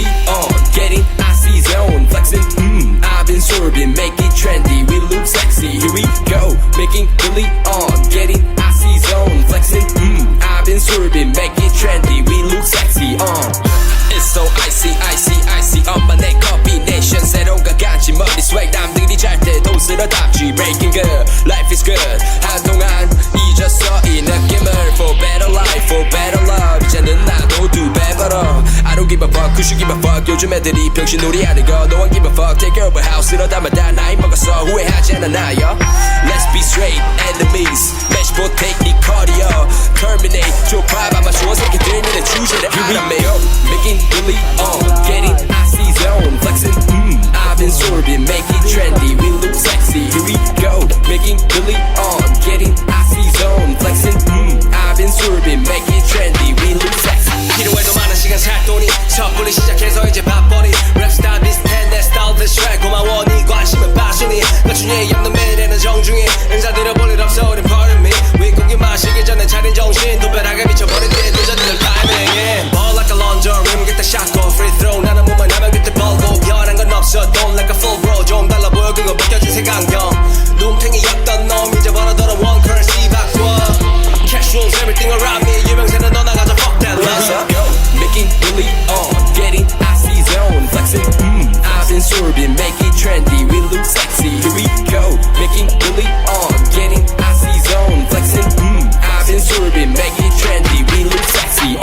really on, getting icy zone, flexing, I've been sorbing, make it trendy, we look sexy, here we go, making really on, getting icy zone, flexing, I've been sorbing, make it trendy, we look sexy, It's so icy, icy, icy, 엄마 내 combination, 새로운 가지 머리 swag, 남들이 잘 때도 쓸어담지, breaking good, life is good, 한동안 잊었어 이 느낌을, for better life, for better love, 이제는 나도 두 배 벌어, I don't give a fuck, who should give a fuck, 요즘 애들이 병신놀이 하는 거, no one give a fuck, take care of a house, 이러다만 다 나이 먹었어, 후회하지 않아 나요, let's be straight, enemies, match potato, 네 cardio, terminate, 좁아 아마 좋은 새끼 들면 내 주제를 알아매요, making really on, getting icy zone, flexing, I've been sorbing, make it trendy, we look sexy, here we go, making really on, getting icy zone, flexing, I've been sorbing, make it trendy, we look sexy. 필요해도 많은 시간 살 돈이 섣불리 시작해서 이제 바쁘니 랩스타일 비슷해 내 스타일 비슷해 고마워 네 관심은 빠지니 나중에 없는 미래는 정중히 인사드려 볼 일 없어 우린 pardon me 윗고기 마시기 전에 차린 정신 두 배라게 미쳐버린 뒤에 늦어지는 타이밍 Ball like a laundry rim get the shot go free throw 나는 몸만 하면 그때 벌고 변한 건 없어 don't like a full bro 좀 달라 보여 그거 벗겨진 색안경 눈탱이였던 놈 이제 벌어들어 one currency 바꿔 Cash rules everything around me 유명세는 너 나가자 fuck that love Making really on, getting icy zone, flexing, I've been sorbing, make it trendy, we look sexy, here we go, making really on, getting icy zone, flexing, I've been sorbing, make it trendy, we look sexy,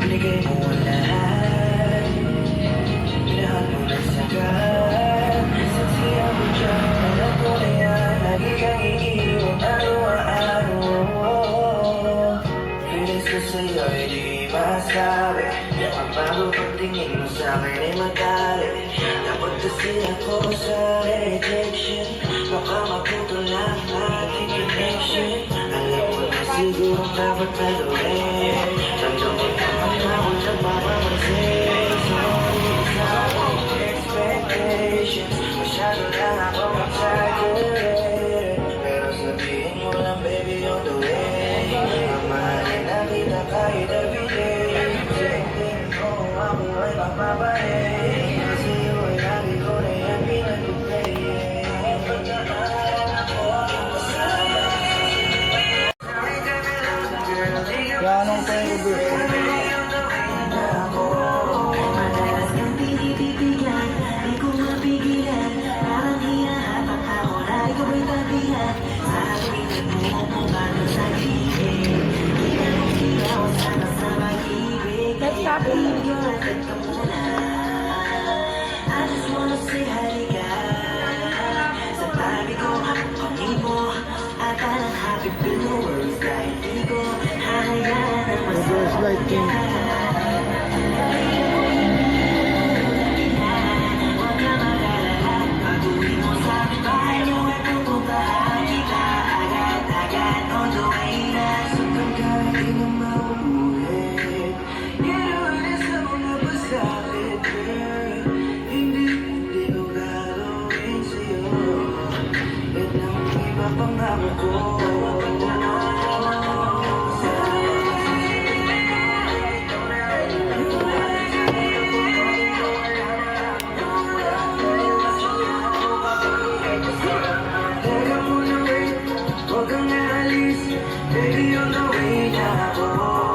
binigay mo ang lahat. Minahal mo na sagad. Saksiya mo dyan, alam ko na yan. Lagi kang iiwan araw-araw. Feelings ko sa'yo ay di masabi. Ang bago pagtingin mo sa'kin ay madali. Dapat kasi ako sa rejection. Baka maputol na ang ating connection. Alam mo na siguro dapat na gawin. Tanda mo naman na ako nagmamamansin. Sorry sa aking expectations. Masyado lang ako exaggerated. Pero sabihin mo lang baby on the way. Mamahalin na kita kahit everyday. Tingin mo ako ay mapapahin. Kasi ay lagi ko na yan pinag-play. Ganong tayo Madalas kang pinipipigyan, di ko mapigilan. Parang hinahatak ako na ikaw ay tabihan. Sa akin mo kung paano sa ibig. Ikaw sana sa pag-ibig. Ibig yun agad ka muna. I just wanna say halika. Sa tabi ko, pangin mo. At parang happy feel no worries dahil di ko hahayaan ang Reverse lighting. Baby, on the way na ako.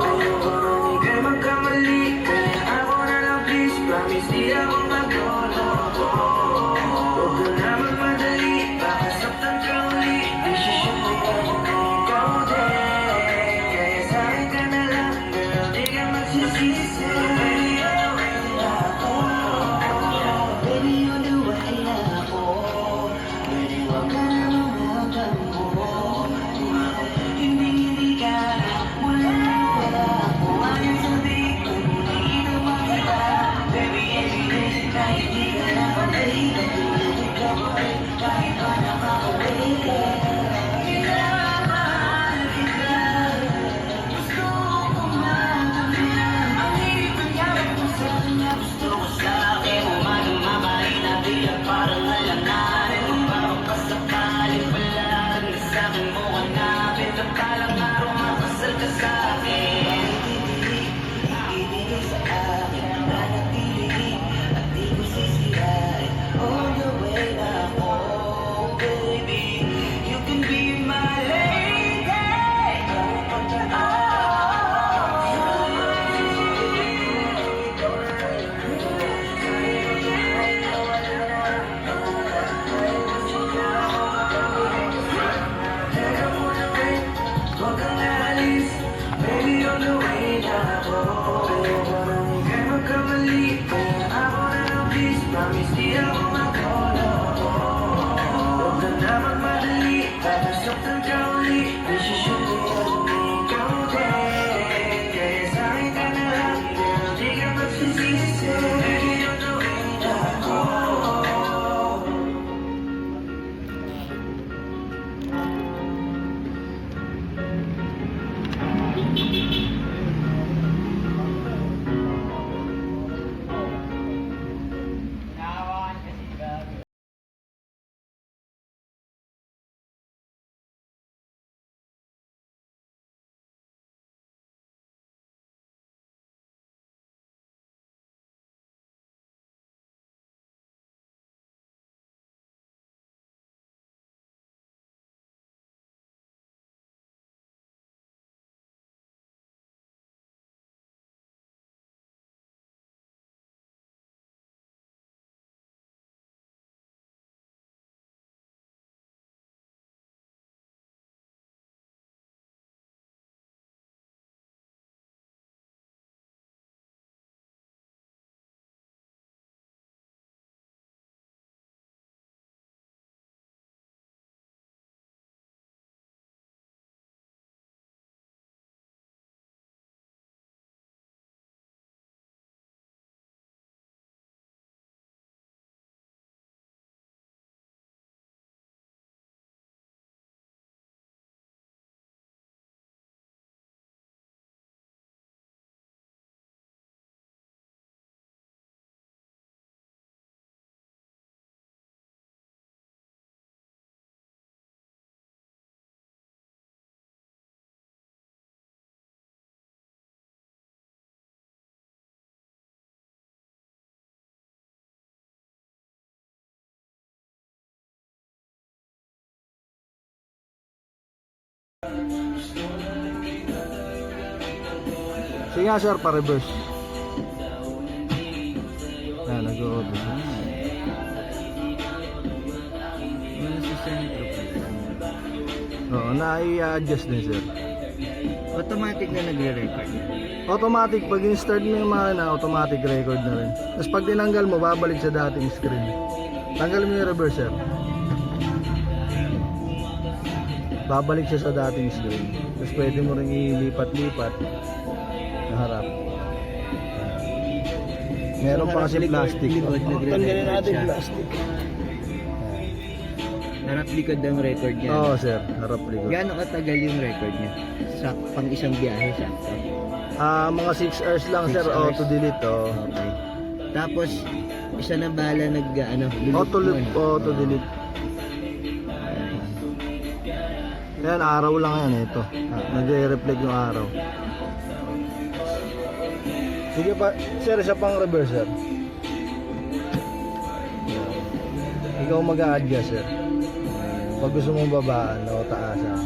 Ayoko na di ka magkamali. Kaya ako na lang please. Promise di ako magloloko. Huwag ka na magmadali. Baka saktan ka uli. Desisyon mo yan kung ikaw din. Kaya sa akin ka na lang. Pero di ka magsisisi. Baby, on the way na ako. Baby, on the way na ako. Baby, huwag ka na mamagdan mo. Hindi ka wala ako. Ayaw sabihin ko hindi na makita. Baby, everyday kahit di ka na pabalik. Natulog ka pa rin kahit pa nakakawin. Kinamahal kita. Gusto ko makamit. Ang hirap ng yaman mo sa kanya. Gusto ko sa akin. Umanong mamahin na bilang parang alanganin. Kung parang kasakaling pala. Sa akin mo hanapin. Ang palang araw makasal ka sa akin. Ibigay sa akin. Nanatili at di ko sisirain. On the way na ako. Baby, you can be my lady. Teka muna wait, huwag kang aalis. Baby, on the way na ako. Ayoko na ika'y magkamali. Kaya ako na lang please. Promise di ako magloloko. Huwag ka na magmadali. Baka saktan ka uli. Desisyon ko yan kung ikaw din. Kaya sa akin ka na lang. Pero di ka magsisisi. Baby, on the way na ako. Sige nga sir, pa-reverse. Yan, nag-o-auto siya. Ano sa sentro pala? Oo, na-i-adjust din sir. Automatic na nagre-record. Automatic, pag in-start mo yung makina, automatic record na rin. Tapos pag tinanggal mo, babalik sa dating screen. Tanggal mo yung reverse sir. Babalik siya sa dating screen. Tapos pwede mo rin ilipat-lipat na harap. Meron pa kasi plastic. Likod, nagre-record Tanggalin natin siya. plastic. Harap likod ang record niya. Oo sir, harap likod. Gaano katagal yung record niya? Sa pang isang biyahe siya. Mga 6 hours lang 6 sir, hours. auto-delete oh. Okay. Tapos, isa na bahala Auto-delete. Yan, araw lang yan ito. Nag-reflect yung araw. Sige pa, sir, isa pang reverse sir. Ikaw mag-a-adjust sir. Pag gusto mong babaan o taasan.